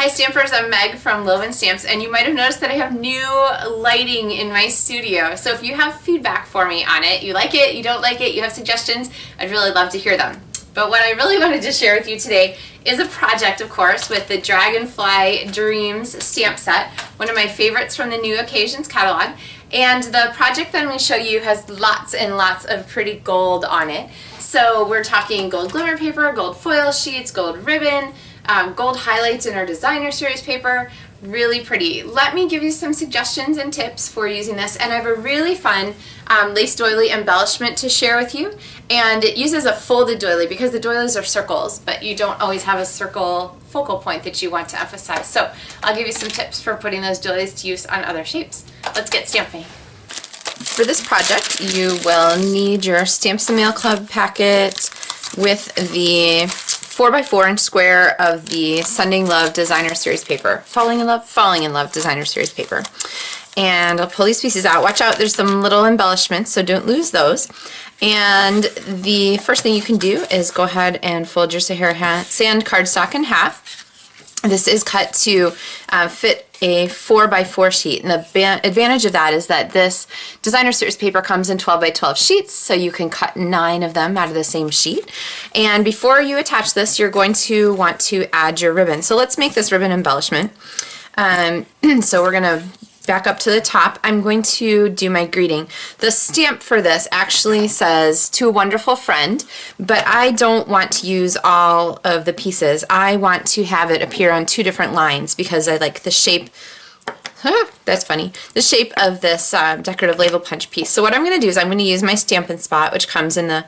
Hi Stampers, I'm Meg from Loven Stamps, and you might have noticed that I have new lighting in my studio. So if you have feedback for me on it, you like it, you don't like it, you have suggestions, I'd really love to hear them. But what I really wanted to share with you today is a project, of course, with the Dragonfly Dreams stamp set, one of my favorites from the New Occasions catalog. And the project that I'm going to show you has lots and lots of pretty gold on it. So we're talking gold glimmer paper, gold foil sheets, gold ribbon, gold highlights in our designer series paper. Really pretty. Let me give you some suggestions and tips for using this, and I have a really fun lace doily embellishment to share with you, and it uses a folded doily because the doilies are circles, but you don't always have a circle focal point that you want to emphasize. So I'll give you some tips for putting those doilies to use on other shapes. Let's get stamping. For this project you will need your Stamps the Mail Club packet with the 4x4 inch square of the Sending Love Designer Series paper. Falling in Love Designer Series paper. And I'll pull these pieces out. Watch out, there's some little embellishments, so don't lose those. And the first thing you can do is go ahead and fold your sand cardstock in half. This is cut to fit a 4x4 sheet, and the advantage of that is that this designer series paper comes in 12x12 sheets, so you can cut 9 of them out of the same sheet. And before you attach this, you're going to want to add your ribbon. So let's make this ribbon embellishment. So we're going to back up to the top. I'm going to do my greeting. The stamp for this actually says, "To a wonderful friend," but I don't want to use all of the pieces. I want to have it appear on 2 different lines because I like the shape, that's funny, the shape of this decorative label punch piece. So what I'm going to do is I'm going to use my Stampin' Spot, which comes in the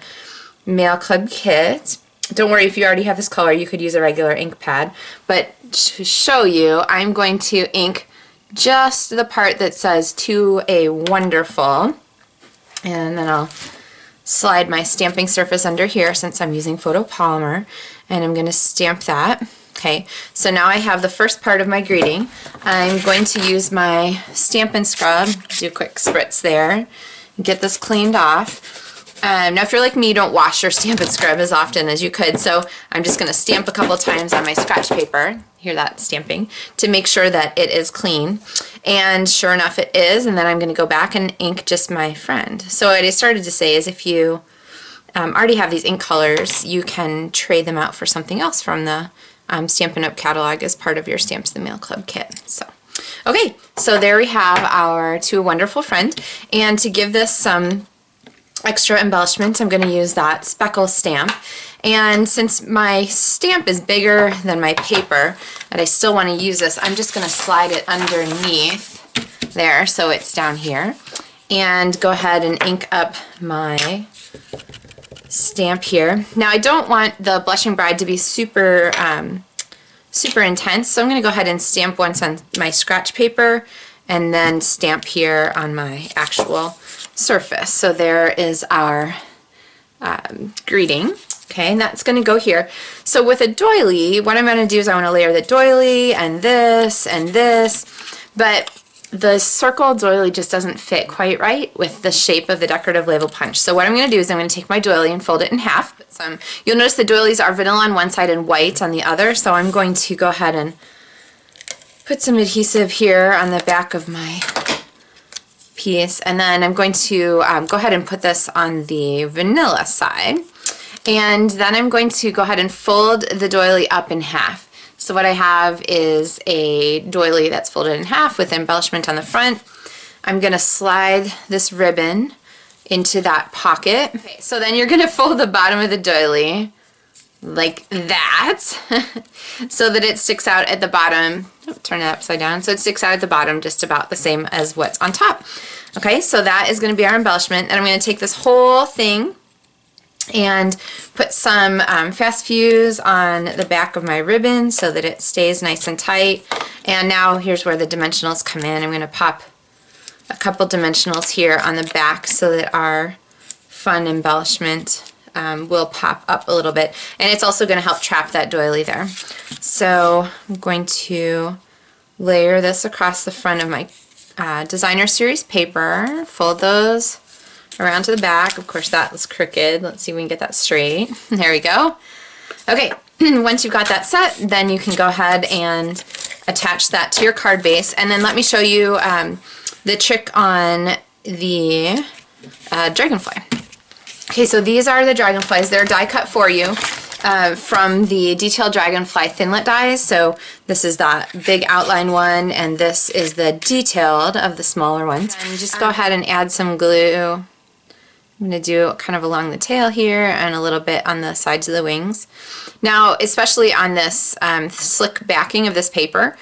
Mail Club kit. Don't worry, if you already have this color, you could use a regular ink pad, but to show you, I'm going to ink just the part that says "To a Wonderful," and then I'll slide my stamping surface under here since I'm using photopolymer, and I'm going to stamp that. Okay, so now I have the first part of my greeting. I'm going to use my Stampin' Scrub, do a quick spritz there, get this cleaned off. Now if you're like me, you don't wash your Stampin' Scrub as often as you could, so I'm just going to stamp a couple times on my scratch paper, hear that stamping, to make sure that it is clean. And sure enough it is, and then I'm going to go back and ink just my friend. So what I started to say is if you already have these ink colors, you can trade them out for something else from the Stampin' Up catalog as part of your Stamps the Mail Club kit. So, okay, so there we have our "To a Wonderful Friend," and to give this some extra embellishment, I'm going to use that speckle stamp. And since my stamp is bigger than my paper, and I still want to use this, I'm just going to slide it underneath there so it's down here, and go ahead and ink up my stamp here. Now I don't want the Blushing Bride to be super super intense, so I'm going to go ahead and stamp once on my scratch paper and then stamp here on my actual surface. So there is our greeting. Okay, and that's going to go here. So with a doily, what I'm going to do is I want to layer the doily and this, but the circle doily just doesn't fit quite right with the shape of the decorative label punch. So what I'm going to do is I'm going to take my doily and fold it in half. You'll notice the doilies are vanilla on one side and white on the other, so I'm going to go ahead and put some adhesive here on the back of my piece, and then I'm going to go ahead and put this on the vanilla side, and then I'm going to go ahead and fold the doily up in half. So what I have is a doily that's folded in half with embellishment on the front. I'm going to slide this ribbon into that pocket. Okay, so then you're going to fold the bottom of the doily like that so that it sticks out at the bottom. Turn it upside down so it sticks out at the bottom just about the same as what's on top. Okay, so that is going to be our embellishment, and I'm going to take this whole thing and put some fast fuse on the back of my ribbon so that it stays nice and tight. And now here's where the dimensionals come in. I'm going to pop a couple dimensionals here on the back so that our fun embellishment will pop up a little bit, and it's also going to help trap that doily there. So I'm going to layer this across the front of my designer series paper, fold those around to the back. Of course that was crooked. Let's see if we can get that straight. There we go. Okay, once you've got that set, then you can go ahead and attach that to your card base. And then let me show you the trick on the Dragonfly. Okay, so these are the Dragonflies. They're die cut for you from the Detailed Dragonfly Thinlit dies. So this is that big outline one, and this is the detailed of the smaller ones. And just go ahead and add some glue. I'm going to do kind of along the tail here and a little bit on the sides of the wings. Now, especially on this slick backing of this paper,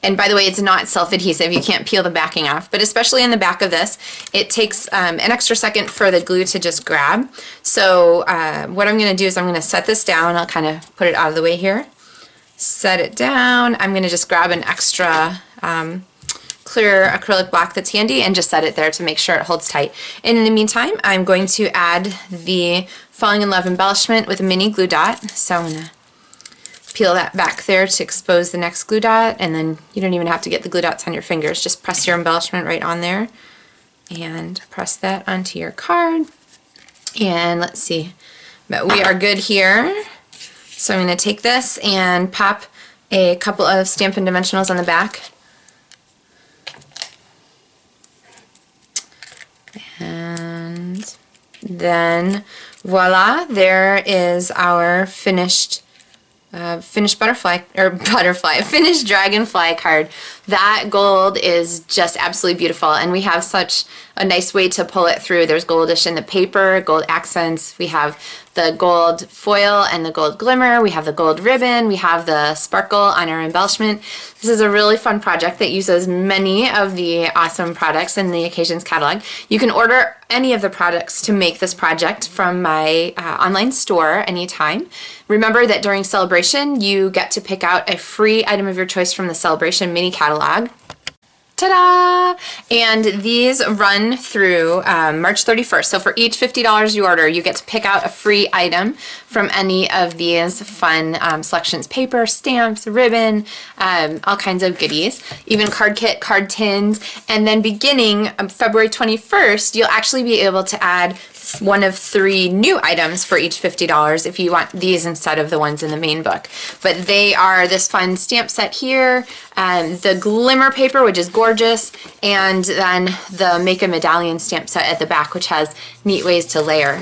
and by the way, it's not self-adhesive, you can't peel the backing off, but especially in the back of this, it takes an extra second for the glue to just grab. So what I'm going to do is I'm going to set this down. I'll kind of put it out of the way here. Set it down. I'm going to just grab an extra clear acrylic block that's handy and just set it there to make sure it holds tight. And in the meantime, I'm going to add the Falling in Love embellishment with a mini glue dot. So I'm going to peel that back there to expose the next glue dot, and then you don't even have to get the glue dots on your fingers. Just press your embellishment right on there and press that onto your card. And let's see, but we are good here. So I'm going to take this and pop a couple of Stampin' Dimensionals on the back. And then voila, there is our finished finished Dragonfly card. That gold is just absolutely beautiful, and we have such a nice way to pull it through. There's goldish in the paper, gold accents, we have the gold foil and the gold glimmer, we have the gold ribbon, we have the sparkle on our embellishment. This is a really fun project that uses many of the awesome products in the Occasions catalog. You can order any of the products to make this project from my online store anytime. Remember that during Celebration you get to pick out a free item of your choice from the Celebration mini catalog. Ta-da! And these run through March 31st. So for each $50 you order, you get to pick out a free item from any of these fun selections. Paper, stamps, ribbon, all kinds of goodies. Even card kit, card tins. And then beginning February 21st, you'll actually be able to add one of 3 new items for each $50 if you want these instead of the ones in the main book. But they are this fun stamp set here, the glimmer paper, which is gorgeous, and then the Make a Medallion stamp set at the back, which has neat ways to layer.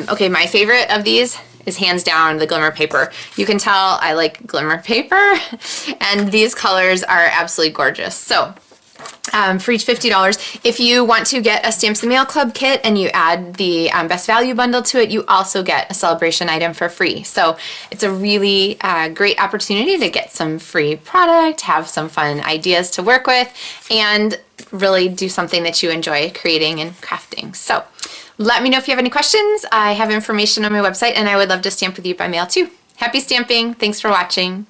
Okay, my favorite of these is hands down the glimmer paper. You can tell I like glimmer paper, and these colors are absolutely gorgeous. So for each $50. If you want to get a Stamps the Mail Club kit and you add the Best Value bundle to it, you also get a Celebration item for free. So it's a really great opportunity to get some free product, have some fun ideas to work with, and really do something that you enjoy creating and crafting. So let me know if you have any questions. I have information on my website, and I would love to stamp with you by mail too. Happy stamping. Thanks for watching.